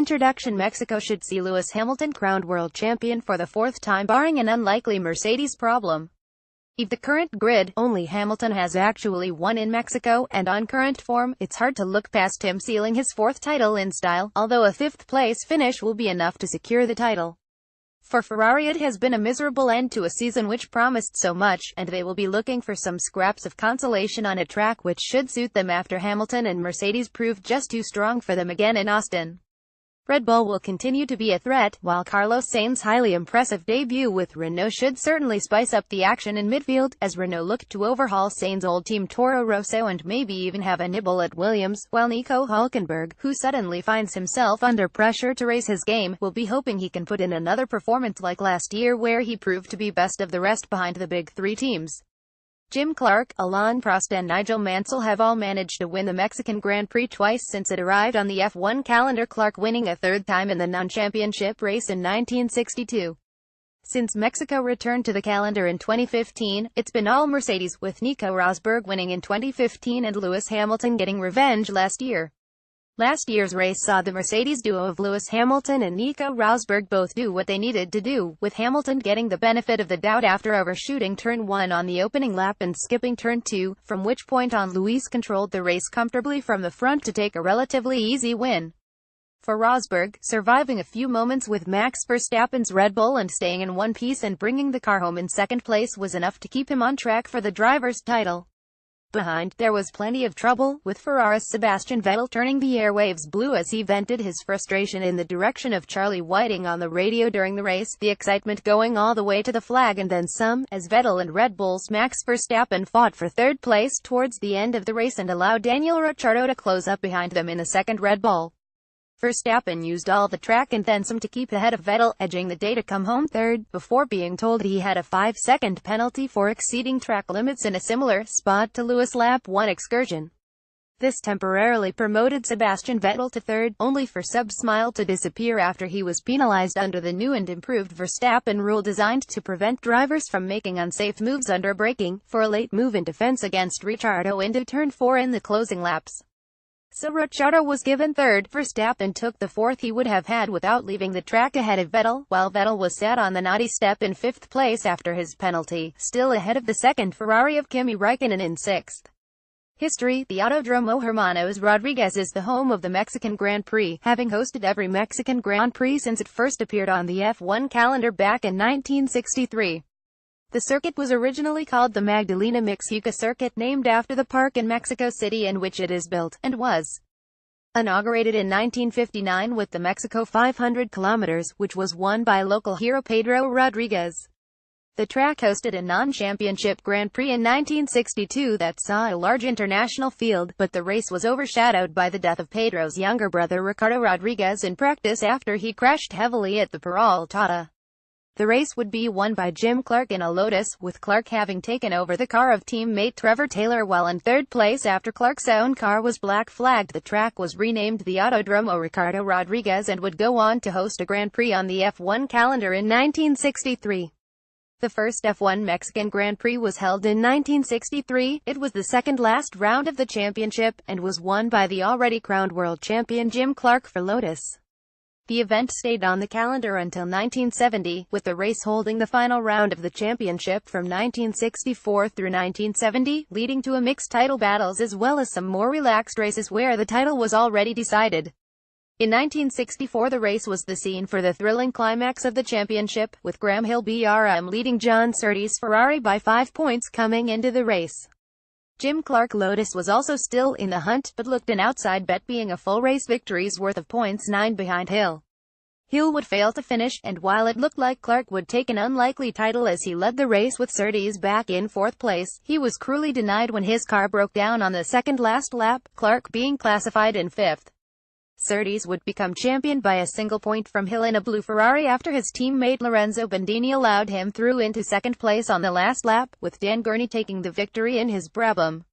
introduction. Mexico should see Lewis Hamilton crowned world champion for the fourth time barring an unlikely Mercedes problem. If the current grid, only Hamilton has actually won in Mexico, and on current form, it's hard to look past him sealing his fourth title in style, although a fifth-place finish will be enough to secure the title. For Ferrari it has been a miserable end to a season which promised so much, and they will be looking for some scraps of consolation on a track which should suit them after Hamilton and Mercedes proved just too strong for them again in Austin. Red Bull will continue to be a threat, while Carlos Sainz's highly impressive debut with Renault should certainly spice up the action in midfield, as Renault look to overhaul Sainz's old team Toro Rosso and maybe even have a nibble at Williams, while Nico Hülkenberg, who suddenly finds himself under pressure to raise his game, will be hoping he can put in another performance like last year where he proved to be best of the rest behind the big three teams. Jim Clark, Alain Prost and Nigel Mansell have all managed to win the Mexican Grand Prix twice since it arrived on the F1 calendar, Clark winning a third time in the non-championship race in 1962. Since Mexico returned to the calendar in 2015, it's been all Mercedes, with Nico Rosberg winning in 2015 and Lewis Hamilton getting revenge last year. Last year's race saw the Mercedes duo of Lewis Hamilton and Nico Rosberg both do what they needed to do, with Hamilton getting the benefit of the doubt after overshooting turn 1 on the opening lap and skipping turn 2, from which point on Lewis controlled the race comfortably from the front to take a relatively easy win. For Rosberg, surviving a few moments with Max Verstappen's Red Bull and staying in one piece and bringing the car home in second place was enough to keep him on track for the driver's title. Behind, there was plenty of trouble, with Ferrari's Sebastian Vettel turning the airwaves blue as he vented his frustration in the direction of Charlie Whiting on the radio during the race, the excitement going all the way to the flag and then some, as Vettel and Red Bull's Max Verstappen fought for third place towards the end of the race and allowed Daniel Ricciardo to close up behind them in a second Red Bull. Verstappen used all the track and then some to keep ahead of Vettel, edging the day to come home third, before being told he had a 5-second penalty for exceeding track limits in a similar spot to Lewis' lap 1 excursion. This temporarily promoted Sebastian Vettel to third, only for Smile to disappear after he was penalized under the new and improved Verstappen rule designed to prevent drivers from making unsafe moves under braking, for a late move in defense against Ricciardo into turn 4 in the closing laps. So Ricciardo was given third. Verstappen took the fourth he would have had without leaving the track ahead of Vettel, while Vettel was sat on the naughty step in fifth place after his penalty, still ahead of the second Ferrari of Kimi Räikkönen in sixth. History. The Autódromo Hermanos Rodriguez is the home of the Mexican Grand Prix, having hosted every Mexican Grand Prix since it first appeared on the F1 calendar back in 1963. The circuit was originally called the Magdalena Mixhuca Circuit, named after the park in Mexico City in which it is built, and was inaugurated in 1959 with the Mexico 500 kilometers, which was won by local hero Pedro Rodriguez. The track hosted a non-championship Grand Prix in 1962 that saw a large international field, but the race was overshadowed by the death of Pedro's younger brother Ricardo Rodriguez in practice after he crashed heavily at the Peraltada. The race would be won by Jim Clark in a Lotus, with Clark having taken over the car of teammate Trevor Taylor while in third place after Clark's own car was black-flagged. The track was renamed the Autódromo Ricardo Rodriguez and would go on to host a Grand Prix on the F1 calendar in 1963. The first F1 Mexican Grand Prix was held in 1963. It was the second last round of the championship, and was won by the already crowned world champion Jim Clark for Lotus. The event stayed on the calendar until 1970, with the race holding the final round of the championship from 1964 through 1970, leading to a mixed title battles as well as some more relaxed races where the title was already decided. In 1964 the race was the scene for the thrilling climax of the championship, with Graham Hill BRM leading John Surtees' Ferrari by 5 points coming into the race. Jim Clark Lotus was also still in the hunt, but looked an outside bet, being a full race victory's worth of points 9 behind Hill. Hill would fail to finish, and while it looked like Clark would take an unlikely title as he led the race with Surtees back in fourth place, he was cruelly denied when his car broke down on the second-last lap, Clark being classified in fifth. Surtees would become champion by a single point from Hill in a blue Ferrari after his teammate Lorenzo Bandini allowed him through into second place on the last lap, with Dan Gurney taking the victory in his Brabham.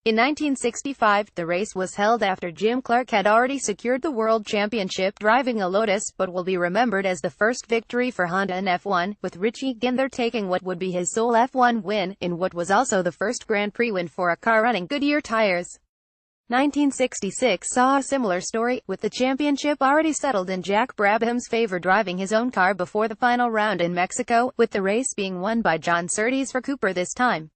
In 1965, the race was held after Jim Clark had already secured the World Championship driving a Lotus, but will be remembered as the first victory for Honda in F1, with Richie Ginther taking what would be his sole F1 win, in what was also the first Grand Prix win for a car running Goodyear tires. 1966 saw a similar story, with the championship already settled in Jack Brabham's favor driving his own car before the final round in Mexico, with the race being won by John Surtees for Cooper this time.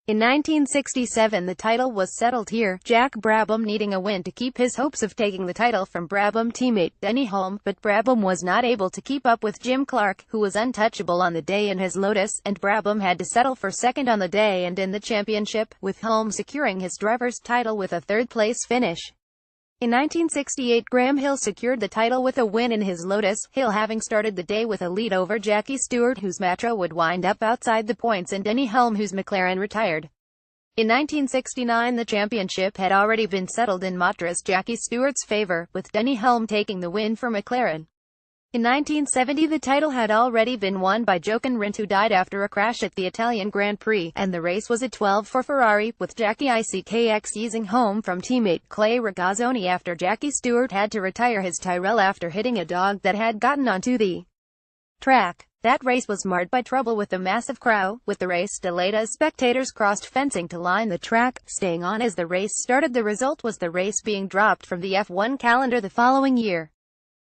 In 1967 the title was settled here, Jack Brabham needing a win to keep his hopes of taking the title from Brabham teammate Denny Hulme, but Brabham was not able to keep up with Jim Clark, who was untouchable on the day in his Lotus, and Brabham had to settle for second on the day and in the championship, with Hulme securing his driver's title with a third-place finish. In 1968 Graham Hill secured the title with a win in his Lotus, Hill having started the day with a lead over Jackie Stewart, whose Metro would wind up outside the points, and Denny Hulme, whose McLaren retired. In 1969 the championship had already been settled in Mottras Jackie Stewart's favor, with Denny Hulme taking the win for McLaren. In 1970 the title had already been won by Jochen Rindt, who died after a crash at the Italian Grand Prix, and the race was at 12 for Ferrari, with Jackie Ickx easing home from teammate Clay Regazzoni after Jackie Stewart had to retire his Tyrrell after hitting a dog that had gotten onto the track. That race was marred by trouble with a massive crowd, with the race delayed as spectators crossed fencing to line the track, staying on as the race started. The result was the race being dropped from the F1 calendar the following year.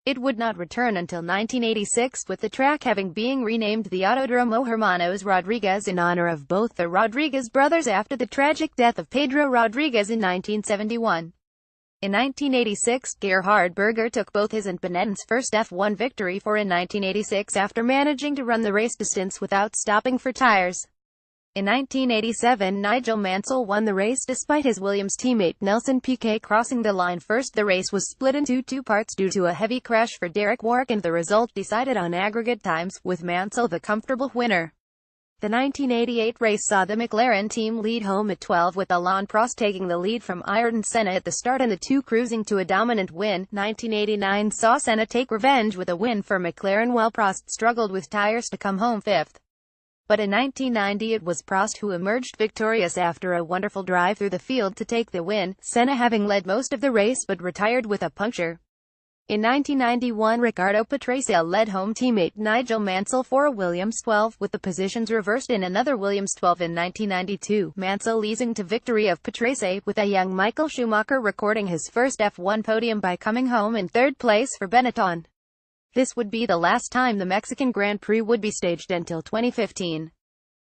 It would not return until 1986, with the track having been renamed the Autodromo Hermanos Rodriguez in honor of both the Rodriguez brothers after the tragic death of Pedro Rodriguez in 1971. In 1986, Gerhard Berger took both his and Benetton's first F1 victory in 1986 after managing to run the race distance without stopping for tires. In 1987 Nigel Mansell won the race despite his Williams teammate Nelson Piquet crossing the line first. The race was split into two parts due to a heavy crash for Derek Warwick, and the result decided on aggregate times, with Mansell the comfortable winner. The 1988 race saw the McLaren team lead home at 12, with Alain Prost taking the lead from Ayrton Senna at the start and the two cruising to a dominant win. 1989 saw Senna take revenge with a win for McLaren while Prost struggled with tires to come home fifth. But in 1990 it was Prost who emerged victorious after a wonderful drive through the field to take the win, Senna having led most of the race but retired with a puncture. In 1991 Riccardo Patrese led home teammate Nigel Mansell for a Williams 12, with the positions reversed in another Williams 12 in 1992, Mansell easing to victory of Patrese, with a young Michael Schumacher recording his first F1 podium by coming home in third place for Benetton. This would be the last time the Mexican Grand Prix would be staged until 2015.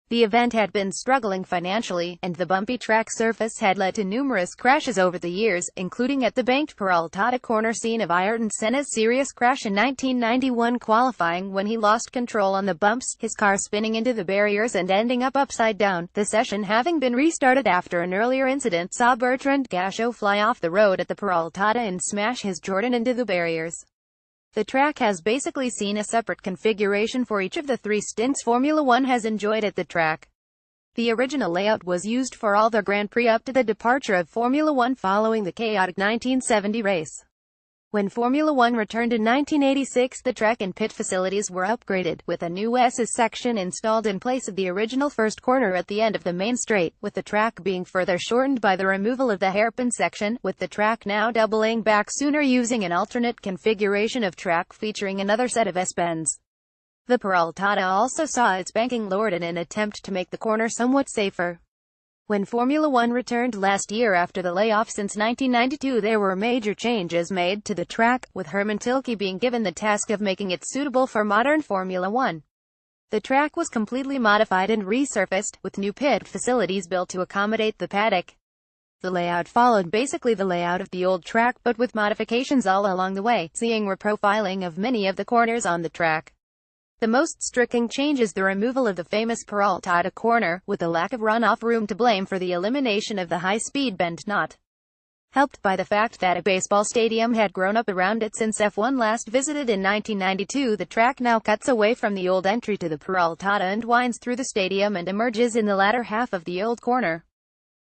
The event had been struggling financially, and the bumpy track surface had led to numerous crashes over the years, including at the banked Peraltada corner scene of Ayrton Senna's serious crash in 1991 qualifying, when he lost control on the bumps, his car spinning into the barriers and ending up upside down. The session having been restarted after an earlier incident saw Bertrand Gachot fly off the road at the Peraltada and smash his Jordan into the barriers. The track has basically seen a separate configuration for each of the three stints Formula One has enjoyed at the track. The original layout was used for all the Grand Prix up to the departure of Formula One following the chaotic 1970 race. When Formula One returned in 1986, the track and pit facilities were upgraded, with a new SS section installed in place of the original first corner at the end of the main straight, with the track being further shortened by the removal of the hairpin section, with the track now doubling back sooner using an alternate configuration of track featuring another set of S-bends. The Peraltada also saw its banking lowered in an attempt to make the corner somewhat safer. When Formula One returned last year after the layoff since 1992, there were major changes made to the track, with Hermann Tilke being given the task of making it suitable for modern Formula One. The track was completely modified and resurfaced, with new pit facilities built to accommodate the paddock. The layout followed basically the layout of the old track, but with modifications all along the way, seeing reprofiling of many of the corners on the track. The most striking change is the removal of the famous Peraltada corner, with the lack of runoff room to blame for the elimination of the high-speed bend knot. Helped by the fact that a baseball stadium had grown up around it since F1 last visited in 1992, the track now cuts away from the old entry to the Peraltada and winds through the stadium and emerges in the latter half of the old corner.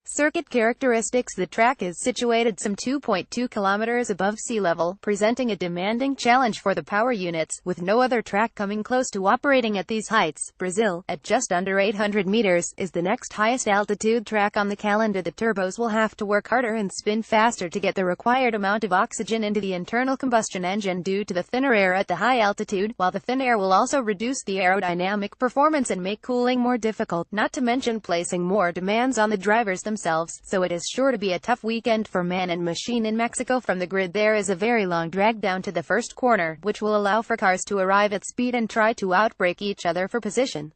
Circuit characteristics: the track is situated some 2.2 kilometers above sea level, presenting a demanding challenge for the power units, with no other track coming close to operating at these heights. Brazil, at just under 800 meters, is the next highest altitude track on the calendar. The turbos will have to work harder and spin faster to get the required amount of oxygen into the internal combustion engine due to the thinner air at the high altitude, while the thin air will also reduce the aerodynamic performance and make cooling more difficult, not to mention placing more demands on the drivers themselves. themselves, so it is sure to be a tough weekend for man and machine in Mexico. From the grid there is a very long drag down to the first corner, which will allow for cars to arrive at speed and try to outbrake each other for position.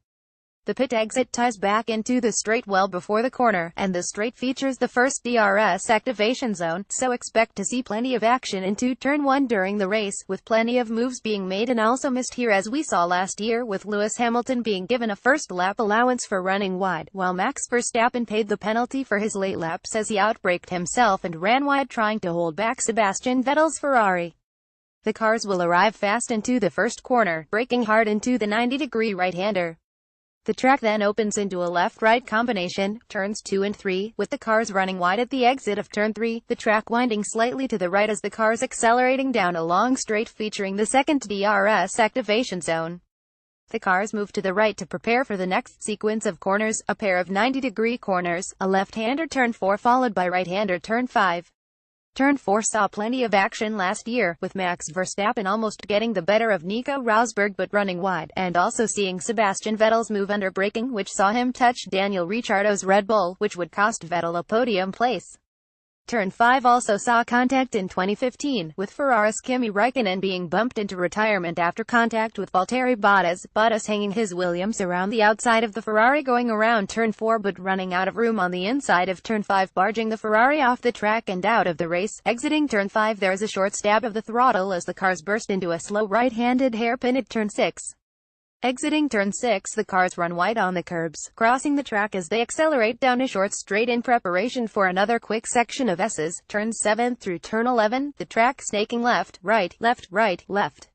The pit exit ties back into the straight well before the corner, and the straight features the first DRS activation zone, so expect to see plenty of action into turn 1 during the race, with plenty of moves being made and also missed here, as we saw last year, with Lewis Hamilton being given a first lap allowance for running wide, while Max Verstappen paid the penalty for his late laps as he outbraked himself and ran wide trying to hold back Sebastian Vettel's Ferrari. The cars will arrive fast into the first corner, braking hard into the 90-degree right-hander. The track then opens into a left-right combination, turns 2 and 3, with the cars running wide at the exit of turn 3, the track winding slightly to the right as the cars accelerating down a long straight featuring the second DRS activation zone. The cars move to the right to prepare for the next sequence of corners, a pair of 90-degree corners, a left-hander turn 4 followed by right-hander turn 5. Turn 4 saw plenty of action last year, with Max Verstappen almost getting the better of Nico Rosberg but running wide, and also seeing Sebastian Vettel's move under braking, which saw him touch Daniel Ricciardo's Red Bull, which would cost Vettel a podium place. Turn 5 also saw contact in 2015, with Ferrari's Kimi Räikkönen being bumped into retirement after contact with Valtteri Bottas hanging his Williams around the outside of the Ferrari going around turn 4 but running out of room on the inside of turn 5, barging the Ferrari off the track and out of the race. Exiting turn 5 there is a short stab of the throttle as the cars burst into a slow right-handed hairpin at turn 6. Exiting turn 6 the cars run wide on the curbs, crossing the track as they accelerate down a short straight in preparation for another quick section of S's, turns 7 through turn 11, the track snaking left, right, left, right, left.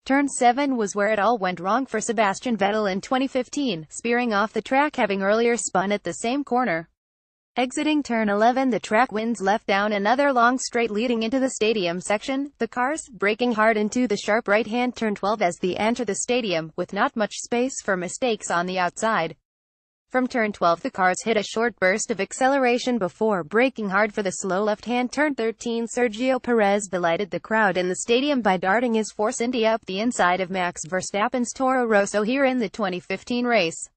Turn 7 was where it all went wrong for Sebastian Vettel in 2015, spearing off the track having earlier spun at the same corner. Exiting turn 11 the track winds left down another long straight leading into the stadium section, the cars braking hard into the sharp right-hand turn 12 as they enter the stadium, with not much space for mistakes on the outside. From turn 12 the cars hit a short burst of acceleration before braking hard for the slow left-hand turn 13. Sergio Perez delighted the crowd in the stadium by darting his Force India up the inside of Max Verstappen's Toro Rosso here in the 2015 race.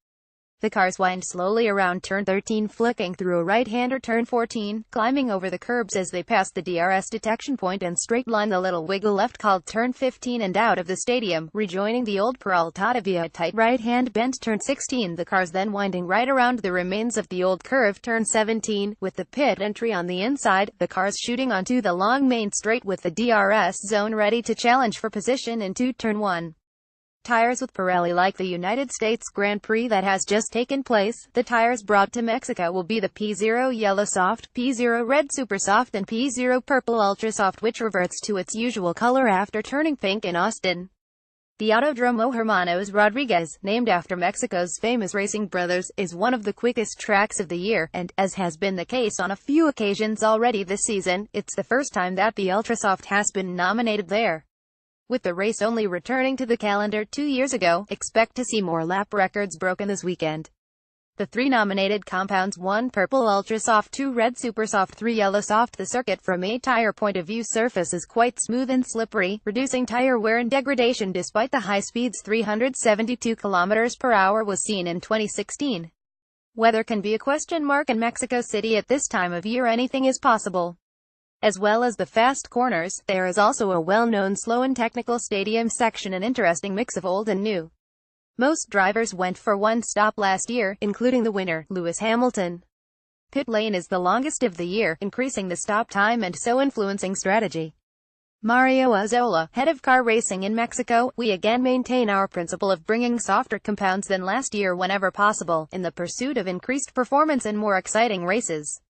The cars wind slowly around turn 13, flicking through a right-hander turn 14, climbing over the curbs as they pass the DRS detection point and straight line the little wiggle left called turn 15 and out of the stadium, rejoining the old Peraltada via a tight right-hand bend turn 16. The cars then winding right around the remains of the old curve turn 17, with the pit entry on the inside, the cars shooting onto the long main straight with the DRS zone ready to challenge for position into turn 1. Tires with Pirelli. Like the United States Grand Prix that has just taken place, the tires brought to Mexico will be the P0 Yellow Soft, P0 Red Super Soft and P0 Purple Ultra Soft, which reverts to its usual color after turning pink in Austin. The Autodromo Hermanos Rodriguez, named after Mexico's famous racing brothers, is one of the quickest tracks of the year, and, as has been the case on a few occasions already this season, it's the first time that the Ultrasoft has been nominated there. With the race only returning to the calendar 2 years ago, expect to see more lap records broken this weekend. The 3 nominated compounds: 1 Purple Ultra Soft, 2 Red Super Soft, 3 Yellow Soft. The circuit from a tire point of view surface is quite smooth and slippery, reducing tire wear and degradation despite the high speeds. 372 km/h was seen in 2016. Weather can be a question mark in Mexico City at this time of year. Anything is possible. As well as the fast corners, there is also a well-known slow and technical stadium section, an interesting mix of old and new. Most drivers went for one stop last year, including the winner, Lewis Hamilton. Pit lane is the longest of the year, increasing the stop time and so influencing strategy. Mario Azola, head of car racing in Mexico: we again maintain our principle of bringing softer compounds than last year whenever possible, in the pursuit of increased performance and more exciting races.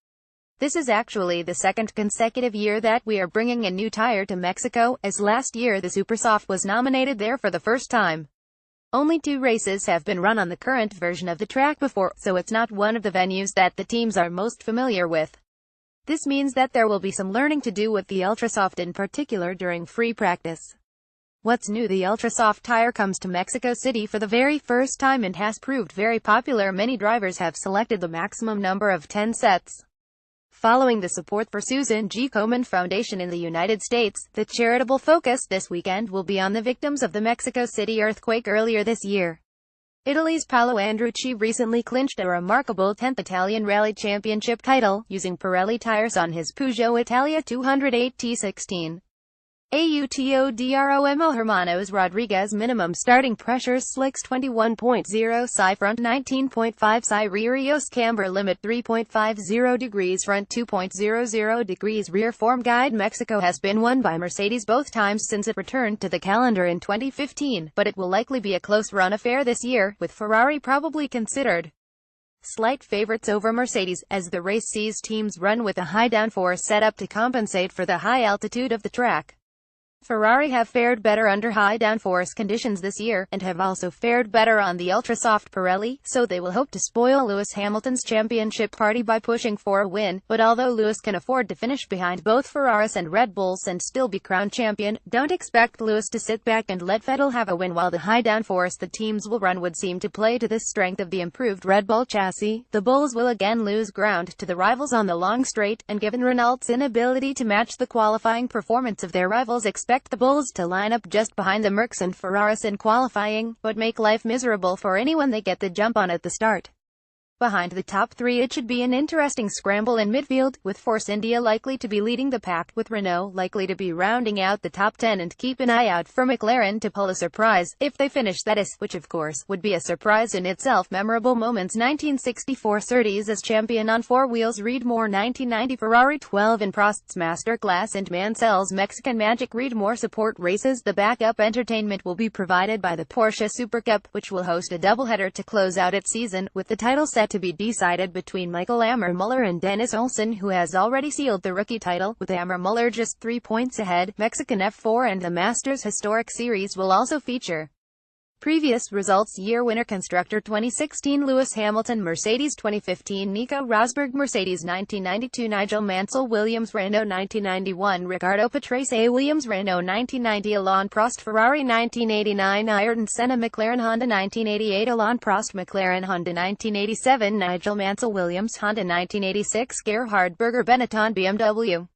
This is actually the second consecutive year that we are bringing a new tire to Mexico, as last year the Supersoft was nominated there for the first time. Only 2 races have been run on the current version of the track before, so it's not one of the venues that the teams are most familiar with. This means that there will be some learning to do with the Ultrasoft in particular during free practice. What's new? The Ultrasoft tire comes to Mexico City for the very first time and has proved very popular. Many drivers have selected the maximum number of 10 sets. Following the support for Susan G. Komen Foundation in the United States, the charitable focus this weekend will be on the victims of the Mexico City earthquake earlier this year. Italy's Paolo Andrucci recently clinched a remarkable 10th Italian Rally Championship title, using Pirelli tires on his Peugeot Italia 208 T16. Autodromo Hermanos Rodriguez minimum starting pressures slicks 21.0 psi front 19.5 psi rear EOS camber limit 3.50 degrees front 2.00 degrees rear form guide. Mexico has been won by Mercedes both times since it returned to the calendar in 2015, but it will likely be a close run affair this year, with Ferrari probably considered slight favorites over Mercedes, as the race sees teams run with a high downforce setup to compensate for the high altitude of the track. Ferrari have fared better under high downforce conditions this year, and have also fared better on the ultra-soft Pirelli, so they will hope to spoil Lewis Hamilton's championship party by pushing for a win. But although Lewis can afford to finish behind both Ferraris and Red Bulls and still be crowned champion, don't expect Lewis to sit back and let Vettel have a win, while the high downforce the teams will run would seem to play to the strength of the improved Red Bull chassis. The Bulls will again lose ground to the rivals on the long straight, and given Renault's inability to match the qualifying performance of their rivals, expect the Bulls to line up just behind the Mercs and Ferraris in qualifying, but make life miserable for anyone they get the jump on at the start. Behind the top three it should be an interesting scramble in midfield, with Force India likely to be leading the pack, with Renault likely to be rounding out the top 10, and keep an eye out for McLaren to pull a surprise, if they finish that is, which of course, would be a surprise in itself. Memorable moments: 1964 Surtees as champion on four wheels, Reed Moore 1990 Ferrari 12 in Prost's Masterclass and Mansell's Mexican Magic. Reed Moore support races. The backup entertainment will be provided by the Porsche Super Cup, which will host a doubleheader to close out its season, with the title set to be decided between Michael Muller and Dennis Olsen, who has already sealed the rookie title, with Muller just 3 points ahead. Mexican F4 and the Masters Historic Series will also feature previous results: year winner constructor 2016 Lewis Hamilton, Mercedes; 2015 Nico Rosberg, Mercedes; 1992 Nigel Mansell, Williams; Renault; 1991 Riccardo Patrese, Williams; Renault; 1990 Alain Prost, Ferrari; 1989 Ayrton Senna, McLaren; Honda; 1988 Alain Prost, McLaren; Honda; 1987 Nigel Mansell, Williams; Honda; 1986 Gerhard Berger, Benetton, BMW.